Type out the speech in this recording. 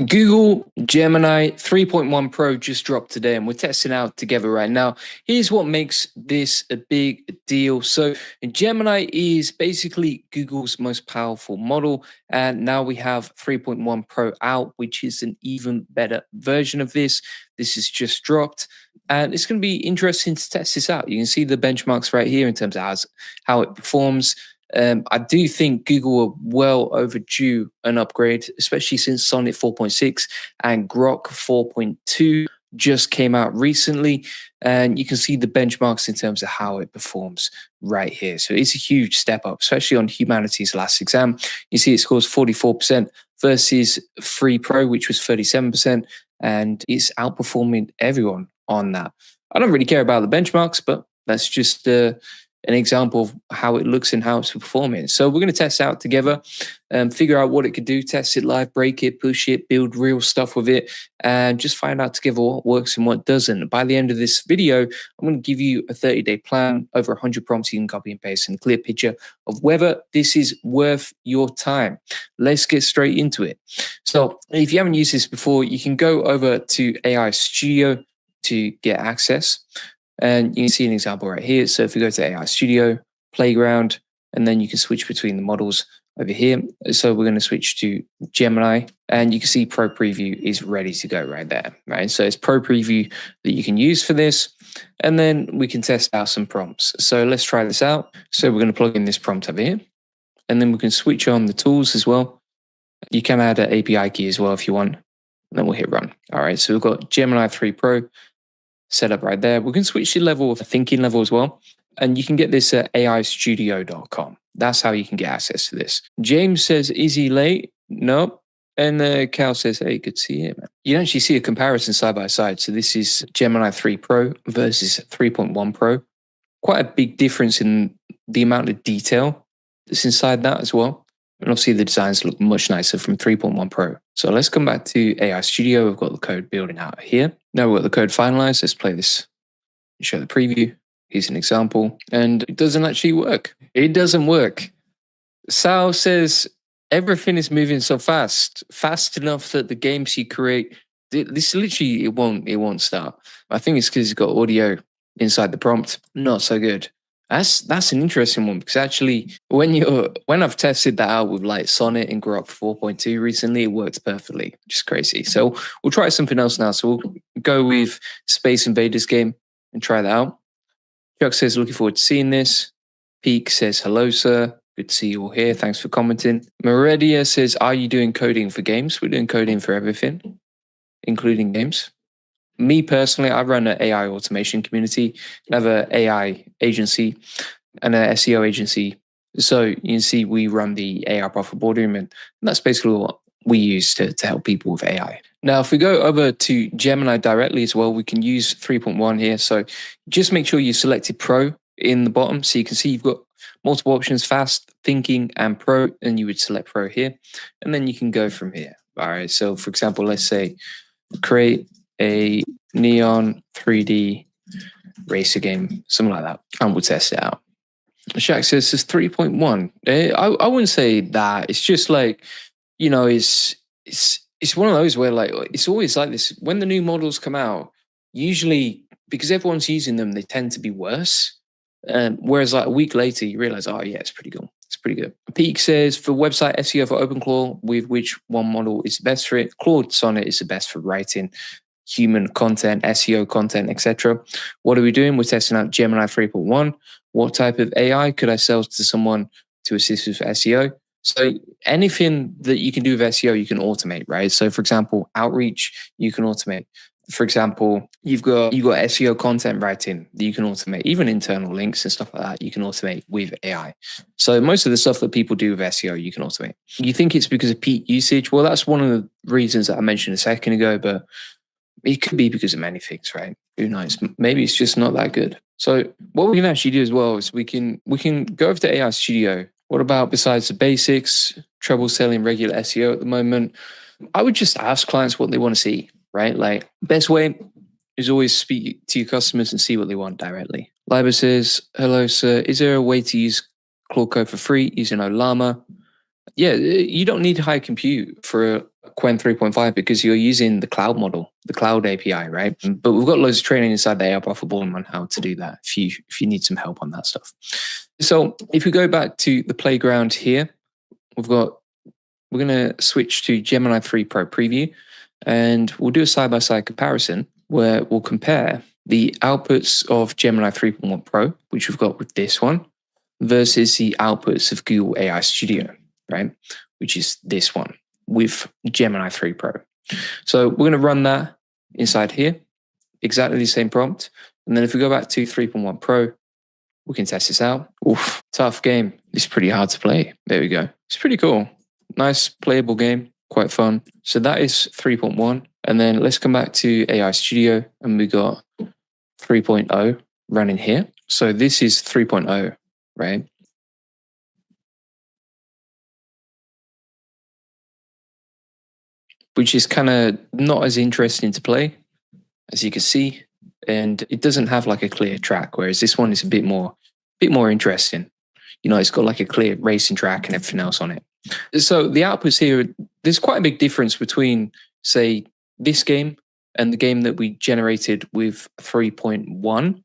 Google Gemini 3.1 Pro just dropped today and we're testing out together right now. Here's what makes this a big deal. So Gemini is basically Google's most powerful model. And now we have 3.1 Pro out, which is an even better version of this. This is just dropped. And it's going to be interesting to test this out. You can see the benchmarks right here in terms of how it performs. I do think Google are well overdue an upgrade, especially since Sonnet 4.6 and Grok 4.2 just came out recently. And you can see the benchmarks in terms of how it performs right here. So it's a huge step up, especially on humanities last exam. You see it scores 44% versus Free Pro, which was 37%. And it's outperforming everyone on that. I don't really care about the benchmarks, but that's just an example of how it looks and how it's performing. So we're going to test out together, figure out what it could do, test it live, break it, push it, build real stuff with it, and just find out together what works and what doesn't. By the end of this video, I'm going to give you a 30-day plan, over 100 prompts you can copy and paste, and a clear picture of whether this is worth your time. Let's get straight into it. So if you haven't used this before, you can go over to AI Studio to get access. And you can see an example right here. So if we go to AI Studio, Playground, and then you can switch between the models over here. So we're going to switch to Gemini, and you can see Pro Preview is ready to go right there, right? So it's Pro Preview that you can use for this, and then we can test out some prompts. So let's try this out. So we're going to plug in this prompt over here, and then we can switch on the tools as well. You can add an API key as well if you want, and then we'll hit run. All right, so we've got Gemini 3 Pro set up right there. We can switch the level of thinking level as well. And you can get this at aistudio.com. That's how you can get access to this. James says, is he late? Nope. And Cal says, hey, good to see you, man. You actually see a comparison side by side. So this is Gemini 3 Pro versus 3.1 Pro. Quite a big difference in the amount of detail that's inside that as well. And obviously the designs look much nicer from 3.1 Pro. So let's come back to AI Studio. We've got the code building out here. Now we've got the code finalized. Let's play this and show the preview. Here's an example. And it doesn't actually work. It doesn't work. Sal says, everything is moving so fast enough that the games you create, this literally, it won't start. I think it's because it's got audio inside the prompt. Not so good. That's an interesting one, because actually when I've tested that out with like Sonnet and Grok 4.2 recently, it works perfectly, which is crazy. So we'll try something else now. So we'll go with Space Invaders game and try that out. Chuck says, looking forward to seeing this. Peak says, hello, sir. Good to see you all here. Thanks for commenting. Meridia says, are you doing coding for games? We're doing coding for everything, including games. Me personally, I run an AI automation community. I have an AI agency and an SEO agency. So you can see we run the AI Profit Boardroom, and that's basically what we use to help people with AI. Now, if we go over to Gemini directly as well, we can use 3.1 here. So just make sure you selected Pro in the bottom. So you can see you've got multiple options, fast, thinking, and Pro, and you would select Pro here. And then you can go from here. All right. So for example, let's say create a neon 3D racer game, something like that, and we'll test it out. Shaq says it's 3.1. I wouldn't say that. It's just like, you know, it's one of those where like it's always like this. When the new models come out, usually because everyone's using them, they tend to be worse. Whereas like a week later, you realize, oh yeah, it's pretty good. It's pretty good. Peak says for website SEO for OpenClaw, with which one model is the best for it? Claude Sonnet is the best for writing human content, SEO content, etc. What are we doing? We're testing out Gemini 3.1. What type of AI could I sell to someone to assist with SEO? So anything that you can do with SEO, you can automate, right? So for example, outreach, you can automate. For example, you've got SEO content writing that you can automate, even internal links and stuff like that, you can automate with AI. So most of the stuff that people do with SEO, you can automate. You think it's because of peak usage? Well, that's one of the reasons that I mentioned a second ago, but it could be because of many things, right? Who knows? Maybe it's just not that good. So what we can actually do as well is we can go over to AI Studio. What about besides the basics, trouble selling regular SEO at the moment? I would just ask clients what they want to see, right? Like best way is always speak to your customers and see what they want directly. Liber says, hello, sir. Is there a way to use Claude Code for free using Olama? yeah, you don't need high compute for a Quen 3.5 because you're using the cloud model, the cloud API, right? But we've got loads of training inside the AI Buffer Ballroom on how to do that if you need some help on that stuff. So if we go back to the playground here, we're going to switch to Gemini 3 Pro Preview, and we'll do a side-by-side comparison where we'll compare the outputs of Gemini 3.1 Pro, which we've got with this one, versus the outputs of Google AI Studio, right? Which is this one with Gemini 3 Pro. So we're going to run that inside here, exactly the same prompt. And then if we go back to 3.1 Pro, we can test this out. Oof, tough game. It's pretty hard to play. There we go. It's pretty cool. Nice playable game, quite fun. So that is 3.1. And then let's come back to AI Studio and we got 3.0 running here. So this is 3.0, right? Which is kind of not as interesting to play, as you can see. And it doesn't have like a clear track, whereas this one is a bit more interesting. You know, it's got like a clear racing track and everything else on it. So the outputs here, there's quite a big difference between, say, this game and the game that we generated with 3.1.